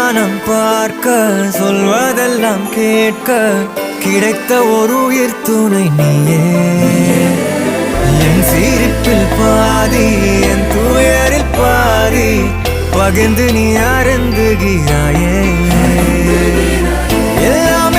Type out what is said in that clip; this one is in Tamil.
வானம் பார்க்க சொல்வதெல்லாம் கேட்க கிடைத்த ஒரு உயிர் துணை நீயே. என் சிரிப்பில் பாதி என் துயரில் பாதி பகிர்ந்து நீ அருந்துகிறாயே. எல்லாம்